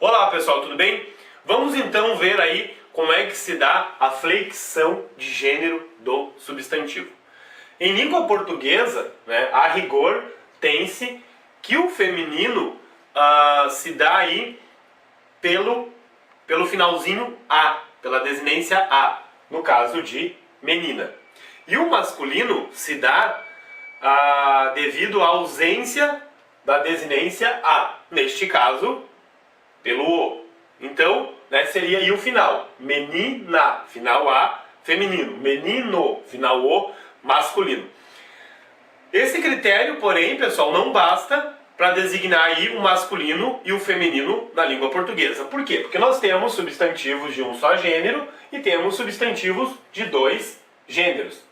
Olá pessoal, tudo bem? Vamos então ver aí como é que se dá a flexão de gênero do substantivo. Em língua portuguesa, a rigor, tem-se que o feminino se dá aí pelo finalzinho A, pela desinência A, no caso de menina. E o masculino se dá devido à ausência da desinência A, neste caso, pelo O. Então, seria aí o final. Menina, final A, feminino. Menino, final O, masculino. Esse critério, porém, pessoal, não basta para designar aí o masculino e o feminino na língua portuguesa. Por quê? Porque nós temos substantivos de um só gênero e temos substantivos de dois gêneros.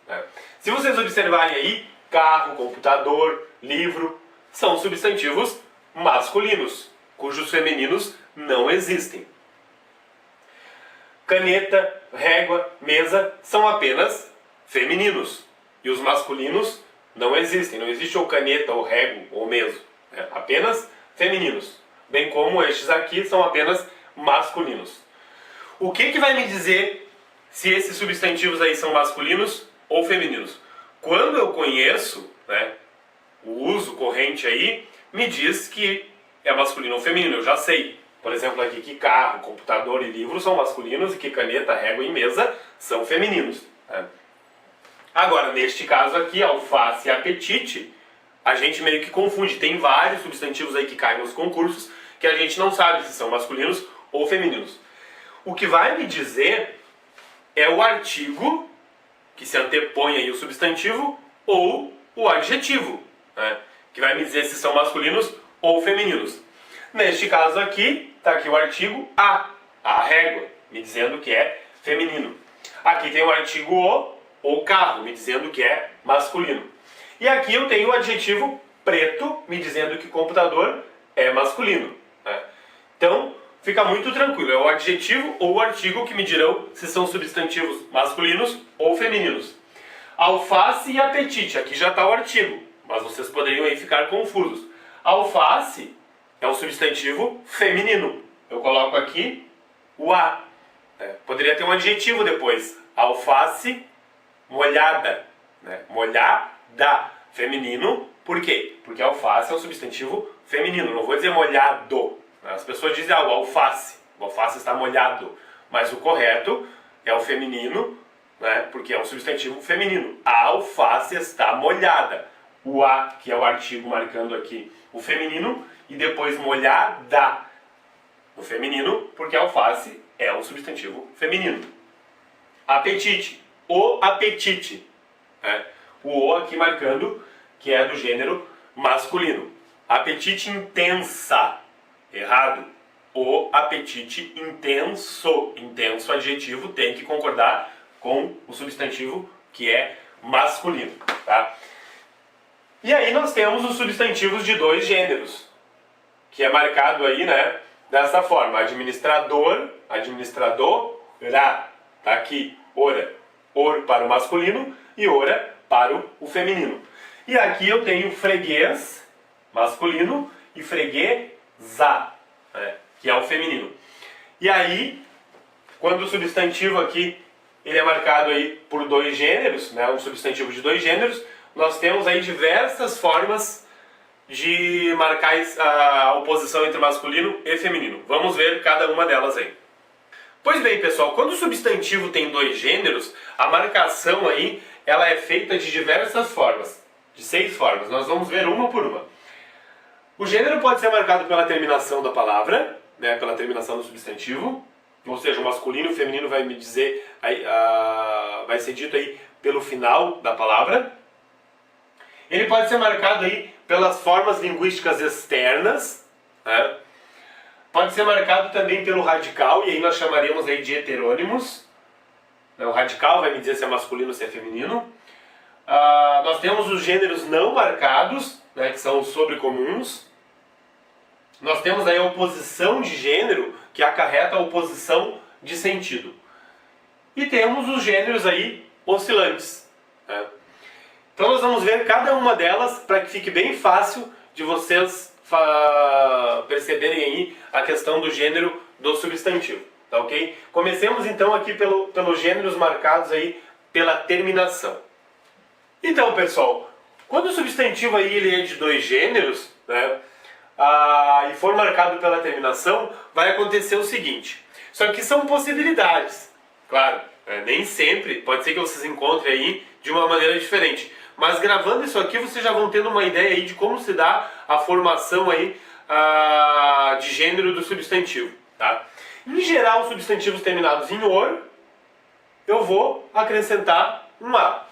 Se vocês observarem aí, carro, computador, livro, são substantivos masculinos, cujos femininos não existem. Caneta, régua, mesa são apenas femininos. E os masculinos não existem. Não existe ou caneta, ou régua, ou mesa. Apenas femininos. Bem como estes aqui são apenas masculinos. O que vai me dizer se esses substantivos aí são masculinos ou femininos? Quando eu conheço o uso corrente aí, me diz que é masculino ou feminino, eu já sei. Por exemplo, aqui que carro, computador e livro são masculinos e que caneta, régua e mesa são femininos. Agora, neste caso aqui, alface e apetite, a gente meio que confunde. Tem vários substantivos aí que caem nos concursos que a gente não sabe se são masculinos ou femininos. O que vai me dizer é o artigo que se antepõe aí o substantivo ou o adjetivo, que vai me dizer se são masculinos ou femininos. Neste caso aqui, está aqui o artigo a régua, me dizendo que é feminino. Aqui tem o artigo o carro, me dizendo que é masculino. E aqui eu tenho o adjetivo preto, me dizendo que computador é masculino. Então, fica muito tranquilo, é o adjetivo ou o artigo que me dirão se são substantivos masculinos ou femininos. Alface e apetite, aqui já está o artigo, mas vocês poderiam aí ficar confusos. Alface é um substantivo feminino. Eu coloco aqui o A. Poderia ter um adjetivo depois. Alface molhada. Molhada. Feminino. Por quê? Porque alface é um substantivo feminino. Não vou dizer molhado. As pessoas dizem o alface. O alface está molhado. Mas o correto é o feminino, porque é um substantivo feminino. A alface está molhada. O A, que é o artigo marcando aqui o feminino, e depois molhada no feminino, porque alface é um substantivo feminino. Apetite, o apetite. O aqui marcando que é do gênero masculino. Apetite intensa, errado. O apetite intenso. Intenso adjetivo tem que concordar com o substantivo que é masculino. E aí nós temos os substantivos de dois gêneros, que é marcado aí, dessa forma. Administrador, administradora, tá aqui, ora. Or para o masculino e ora para o feminino. E aqui eu tenho freguês, masculino, e freguesa, que é o feminino. E aí, quando o substantivo aqui, ele é marcado aí por dois gêneros, um substantivo de dois gêneros, nós temos aí diversas formas de marcar a oposição entre masculino e feminino. Vamos ver cada uma delas aí. Pois bem, pessoal, quando o substantivo tem dois gêneros, a marcação aí, ela é feita de diversas formas, de 6 formas. Nós vamos ver uma por uma. O gênero pode ser marcado pela terminação da palavra, pela terminação do substantivo, ou seja, o masculino e o feminino vai me dizer, vai ser dito aí pelo final da palavra. Ele pode ser marcado aí pelas formas linguísticas externas, pode ser marcado também pelo radical, e aí nós chamaremos aí de heterônimos. O radical vai me dizer se é masculino ou se é feminino. Nós temos os gêneros não marcados, que são os sobrecomuns. Nós temos aí a oposição de gênero, que acarreta a oposição de sentido. E temos os gêneros aí oscilantes. Então nós vamos ver cada uma delas para que fique bem fácil de vocês perceberem aí a questão do gênero do substantivo, tá ok? Comecemos então aqui pelos gêneros marcados aí pela terminação. Então, pessoal, quando o substantivo aí ele é de dois gêneros, né, e for marcado pela terminação, vai acontecer o seguinte. Só que são possibilidades, claro, nem sempre, pode ser que vocês encontrem aí de uma maneira diferente. Mas gravando isso aqui, vocês já vão tendo uma ideia aí de como se dá a formação aí de gênero do substantivo, tá? Em geral, os substantivos terminados em "or", eu vou acrescentar um "a".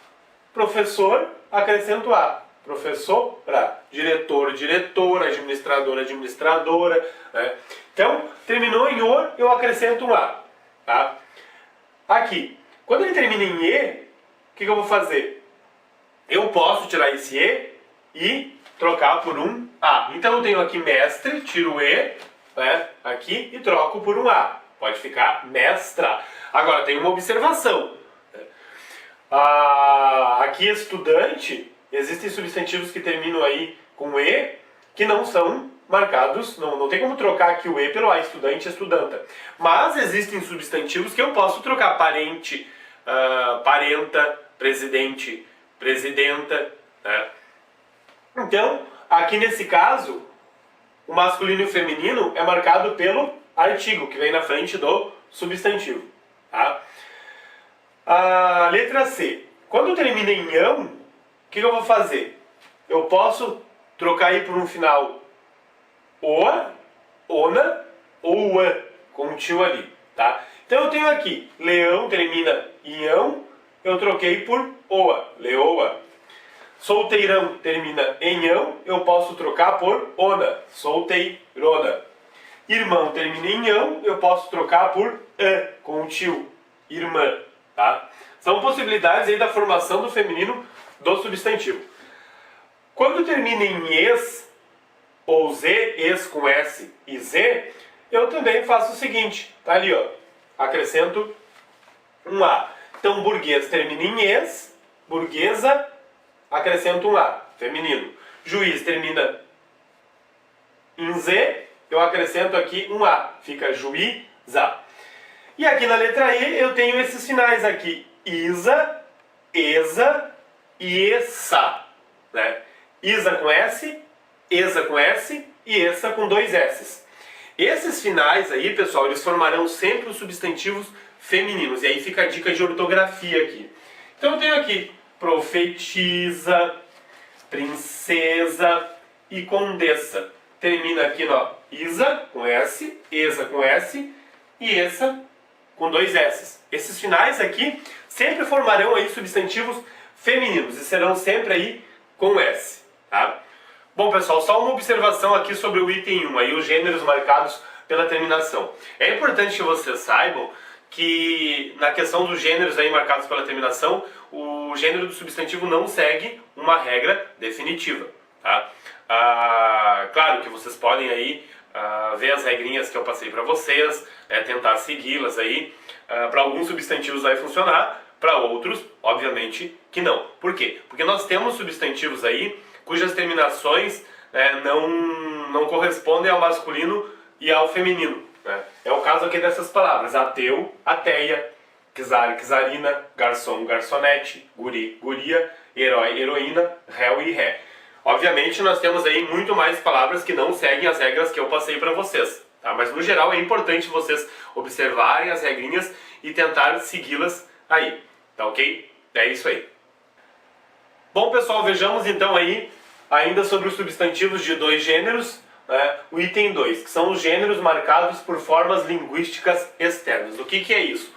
Professor, acrescento "a". Professora, diretor, diretora, administrador, administradora, né? Então, terminou em "or", eu acrescento um "a", tá? Aqui, quando ele termina em "e", o que eu vou fazer? Eu posso tirar esse "e" e trocar por um "a". Então eu tenho aqui mestre, tiro o "e", né, aqui, e troco por um "a". Pode ficar mestra. Agora, tem uma observação. Aqui estudante, existem substantivos que terminam aí com "e", que não são marcados, não tem como trocar aqui o "e" pelo "a", estudante, estudanta. Mas existem substantivos que eu posso trocar: parente, parenta, presidente, presidenta, né? Então, aqui nesse caso, o masculino e o feminino é marcado pelo artigo, que vem na frente do substantivo, tá? A letra C. Quando termina em "ão", o que eu vou fazer? Eu posso trocar aí por um final "oa", "ona" ou "uã", com um tio ali, tá? Então eu tenho aqui, leão termina em "ão", eu troquei por "oa", leoa. Solteirão termina em "ão", eu posso trocar por "ona", solteirona. Irmão termina em "ão", eu posso trocar por "ã", com o tio, irmã, tá? São possibilidades aí da formação do feminino do substantivo. Quando termina em "es", ou "z", "es" com "s" e "z", eu também faço o seguinte, tá ali, ó, acrescento um "a". Então, burguês termina em "es", burguesa, acrescento um "a", feminino. Juiz termina em "z", eu acrescento aqui um "a", fica juíza. E aqui na letra E eu tenho esses finais aqui, isa, esa e essa, né? Isa com S, esa com S e essa com dois S. Esses finais aí, pessoal, eles formarão sempre os substantivos femininos. E aí fica a dica de ortografia aqui. Então eu tenho aqui profetisa, princesa e condessa. Termina aqui, ó, isa com S, esa com S e essa com dois S. Esses finais aqui sempre formarão aí substantivos femininos e serão sempre aí com S, tá? Bom, pessoal, só uma observação aqui sobre o item 1, aí os gêneros marcados pela terminação. É importante que vocês saibam que na questão dos gêneros aí marcados pela terminação, o gênero do substantivo não segue uma regra definitiva, tá? Claro que vocês podem aí ver as regrinhas que eu passei para vocês, tentar segui-las aí. Para alguns substantivos vai funcionar, para outros, obviamente, que não. Por quê? Porque nós temos substantivos aí cujas terminações não correspondem ao masculino e ao feminino, né? É o caso aqui dessas palavras: ateu, ateia, czar, czarina, garçom, garçonete, guri, guria, herói, heroína, réu e ré. Obviamente nós temos aí muito mais palavras que não seguem as regras que eu passei para vocês, tá? Mas no geral é importante vocês observarem as regrinhas e tentar segui-las aí, tá ok? É isso aí. Bom, pessoal, vejamos então aí ainda sobre os substantivos de dois gêneros, né? O item 2, que são os gêneros marcados por formas linguísticas externas. O que é isso?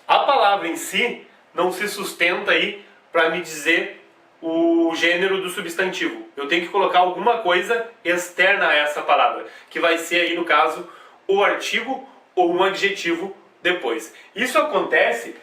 A palavra em si não se sustenta aí para me dizer o gênero do substantivo. Eu tenho que colocar alguma coisa externa a essa palavra, que vai ser aí no caso o artigo ou um adjetivo depois. Isso acontece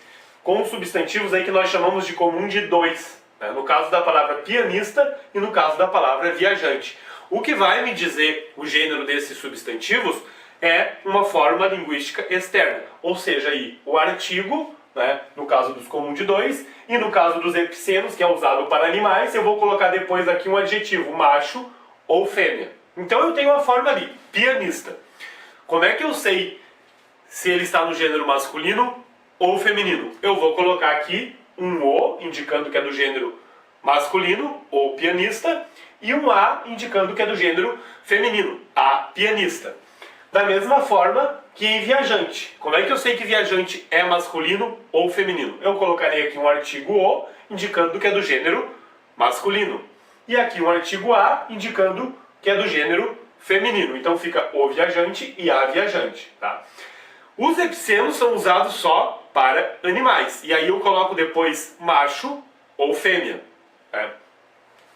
com substantivos aí que nós chamamos de comum de dois, né? No caso da palavra pianista e no caso da palavra viajante. O que vai me dizer o gênero desses substantivos é uma forma linguística externa, ou seja, aí o artigo, né, no caso dos comum de dois, e no caso dos epicenos, que é usado para animais, eu vou colocar depois aqui um adjetivo, macho ou fêmea, Então eu tenho a forma ali, pianista. Como é que eu sei se ele está no gênero masculino ou feminino? Eu vou colocar aqui um O, indicando que é do gênero masculino, ou pianista, e um A, indicando que é do gênero feminino, a pianista. Da mesma forma que em viajante. Como é que eu sei que viajante é masculino ou feminino? Eu colocarei aqui um artigo O, indicando que é do gênero masculino. E aqui um artigo A, indicando que é do gênero feminino. Então fica o viajante e a viajante. Tá? Os epicenos são usados só para animais. E aí eu coloco depois macho ou fêmea. Né?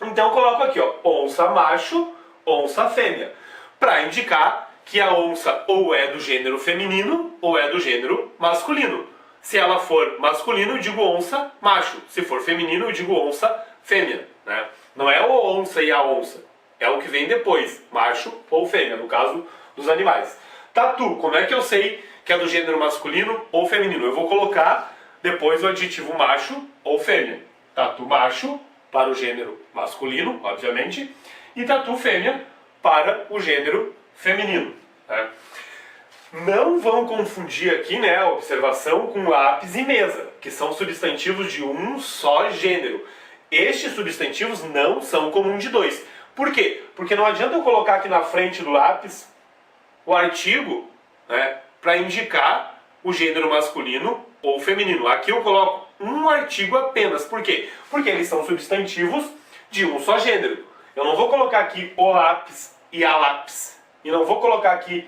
Então eu coloco aqui, ó, onça macho, onça fêmea. Para indicar que a onça ou é do gênero feminino ou é do gênero masculino. Se ela for masculino, eu digo onça macho. Se for feminino, eu digo onça fêmea. Né? Não é o onça e a onça. É o que vem depois, macho ou fêmea, no caso dos animais. Tatu, como é que eu sei que é do gênero masculino ou feminino? Eu vou colocar depois o adjetivo macho ou fêmea. Tatu macho para o gênero masculino, obviamente, e tatu fêmea para o gênero feminino. Né? Não vão confundir aqui, né, a observação com lápis e mesa, que são substantivos de um só gênero. Estes substantivos não são comum de dois. Por quê? Porque não adianta eu colocar aqui na frente do lápis o artigo, né, para indicar o gênero masculino ou feminino. Aqui eu coloco um artigo apenas. Por quê? Porque eles são substantivos de um só gênero. Eu não vou colocar aqui o lápis e a lápis. E não vou colocar aqui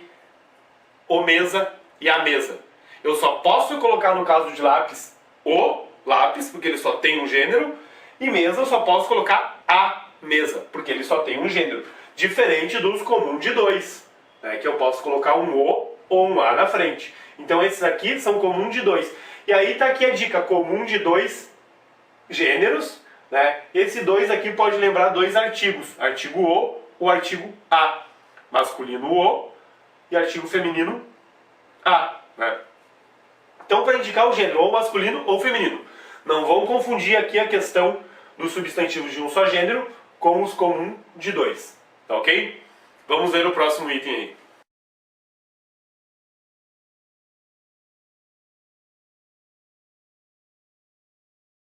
o mesa e a mesa. Eu só posso colocar, no caso de lápis, o lápis, porque ele só tem um gênero, e mesa eu só posso colocar a mesa, porque ele só tem um gênero. Diferente dos comum de dois, né, que eu posso colocar um o ou um a na frente. Então esses aqui são comum de dois. E aí tá aqui a dica, comum de dois gêneros, né? Esse dois aqui pode lembrar dois artigos, artigo o ou artigo a. Masculino o e artigo feminino a. Né? Então, para indicar o gênero, ou masculino ou feminino. Não vão confundir aqui a questão dos substantivos de um só gênero com os comum de dois. Tá ok? Vamos ver o próximo item aí.